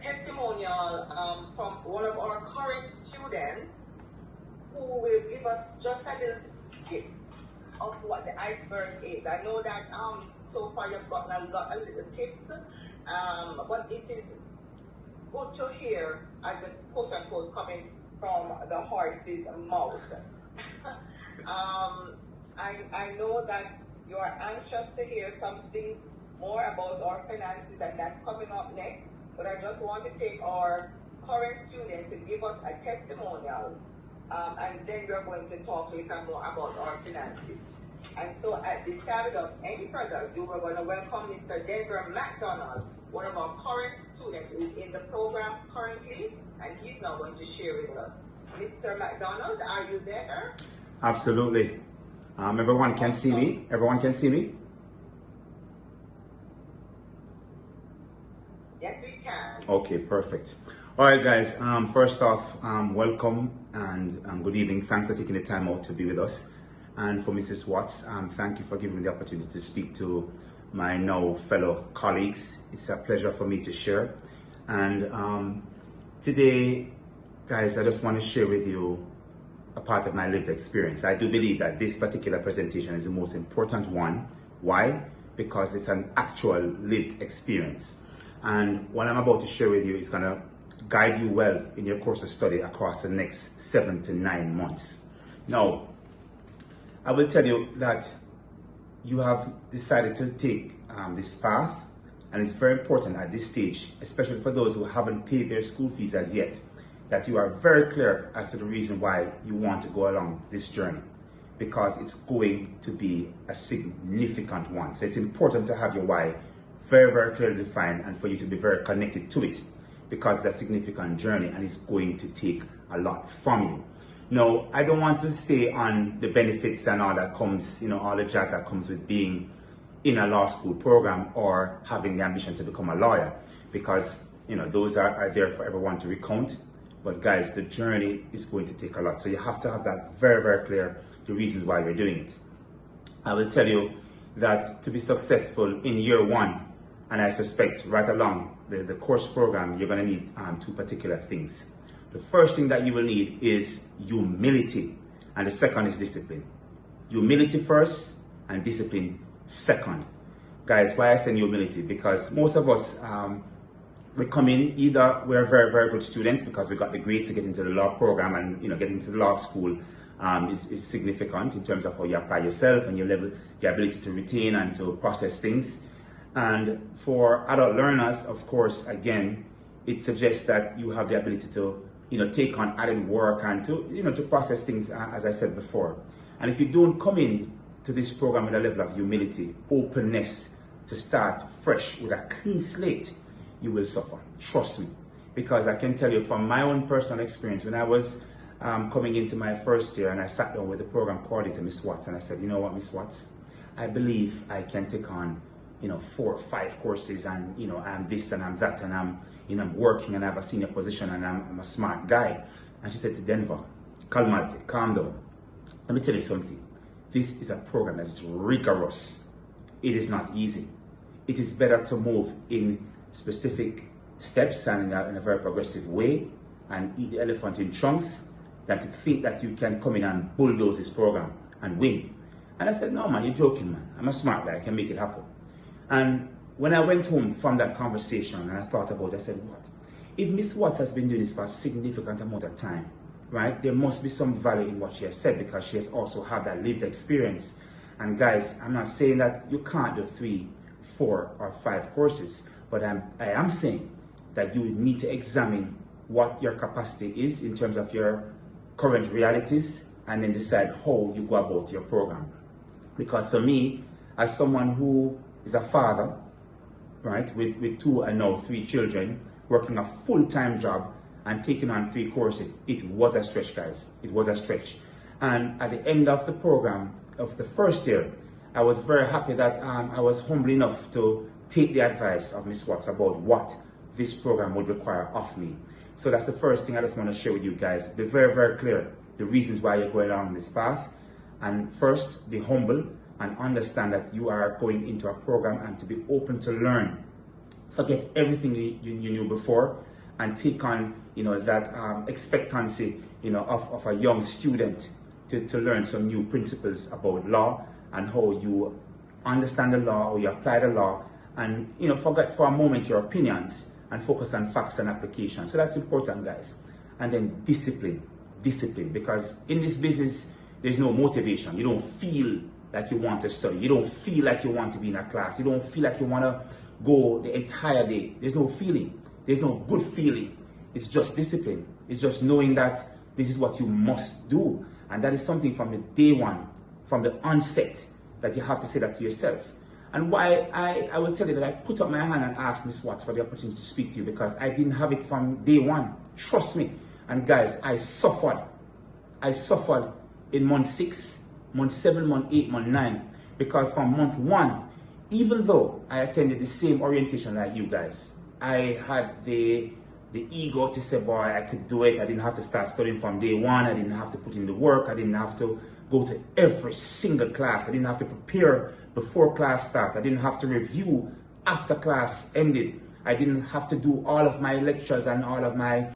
testimonial from one of our current students who will give us just a little tip of what the iceberg is. I know that so far you've gotten a lot of little tips, but it is good to hear as a quote unquote coming from the horse's mouth. I know that you are anxious to hear some things more about our finances, and that's coming up next. But I just want to take our current student to give us a testimonial, and then we're going to talk a little more about our finances. And so at the time without any further ado, we're going to welcome Mr. Denver McDonald, one of our current students who is in the program currently, and he's now going to share with us. Mr. McDonald, are you there? Absolutely. Everyone can see me? Everyone can see me? Yes, we can. Okay, perfect. All right, guys. First off, welcome and good evening. Thanks for taking the time out to be with us. And for Mrs. Watts, thank you for giving me the opportunity to speak to my now fellow colleagues. It's a pleasure for me to share. And today, guys, I just want to share with you a part of my lived experience. I do believe that this particular presentation is the most important one. Why? Because it's an actual lived experience. And what I'm about to share with you is going to guide you well in your course of study across the next 7 to 9 months. Now, I will tell you that you have decided to take this path, and it's very important at this stage, especially for those who haven't paid their school fees as yet, that you are very clear as to the reason why you want to go along this journey, because it's going to be a significant one. So it's important to have your why very, very clearly defined and for you to be very connected to it, because it's a significant journey and it's going to take a lot from you. No, I don't want to stay on the benefits and all that comes, all the jazz that comes with being in a law school program or having the ambition to become a lawyer, because, those are there for everyone to recount. But guys, the journey is going to take a lot. So you have to have that very, very clear, the reasons why you're doing it. I will tell you that to be successful in year one, and I suspect right along the course program, you're going to need 2 particular things. The first thing that you will need is humility, and the second is discipline. Humility first and discipline second. Guys, why I say humility? Because most of us, we come in, either we're very, very good students because we got the grades to get into the law program, and getting into the law school is significant in terms of how you apply yourself and your ability to retain and to process things. And for adult learners, of course, again, it suggests that you have the ability to take on added work and to process things, as I said before. And if you don't come in to this program with a level of humility, openness to start fresh with a clean slate, you will suffer. Trust me. Because I can tell you from my own personal experience, when I was coming into my first year and I sat down with the program coordinator, Miss Watts, and I said, you know what, Miss Watts, I believe I can take on 4 or 5 courses, and I'm this and I'm that, and I'm working and I have a senior position and I'm a smart guy. And she said to Denver, calmate, calm down. Let me tell you something. This is a program that is rigorous. It is not easy. It is better to move in specific steps and in a very progressive way and eat the elephant in chunks than to think that you can come in and bulldoze this program and win. And I said, no man, you're joking, man. I'm a smart guy, I can make it happen. And when I went home from that conversation and I thought about it, I said, what? If Miss Watts has been doing this for a significant amount of time, right, there must be some value in what she has said, because she has also had that lived experience. And guys, I'm not saying that you can't do 3, 4, or 5 courses, but I am saying that you need to examine what your capacity is in terms of your current realities, and then decide how you go about your program. Because for me, as someone who is a father, right, with 2 and now 3 children, working a full-time job and taking on 3 courses, it was a stretch, guys. It was a stretch. And at the end of the program, of the first year, I was very happy that I was humble enough to take the advice of Miss Watts about what this program would require of me. So that's the first thing I just want to share with you guys. Be very, very clear the reasons why you're going along this path. And first, be humble and understand that you are going into a program, and to be open to learn. Forget everything you knew before and take on, that expectancy, of a young student to learn some new principles about law and how you understand the law, how you apply the law, and forget for a moment your opinions and focus on facts and application. So that's important, guys. And then discipline, because in this business there's no motivation. You don't feel like you want to study. You don't feel like you want to be in a class. You don't feel like you want to go the entire day. There's no feeling. There's no good feeling. It's just discipline. It's just knowing that this is what you must do. And that is something from the day one, from the onset, that you have to say that to yourself. And why I will tell you that I put up my hand and asked Miss Watts for the opportunity to speak to you, because I didn't have it from day one. Trust me. And guys, I suffered in month 6, month 7, month 8, month 9, because from month 1, even though I attended the same orientation like you guys, I had the ego to say, boy, I could do it. I didn't have to start studying from day 1. I didn't have to put in the work. I didn't have to go to every single class. I didn't have to prepare before class start. I didn't have to review after class ended. I didn't have to do all of my lectures and all of my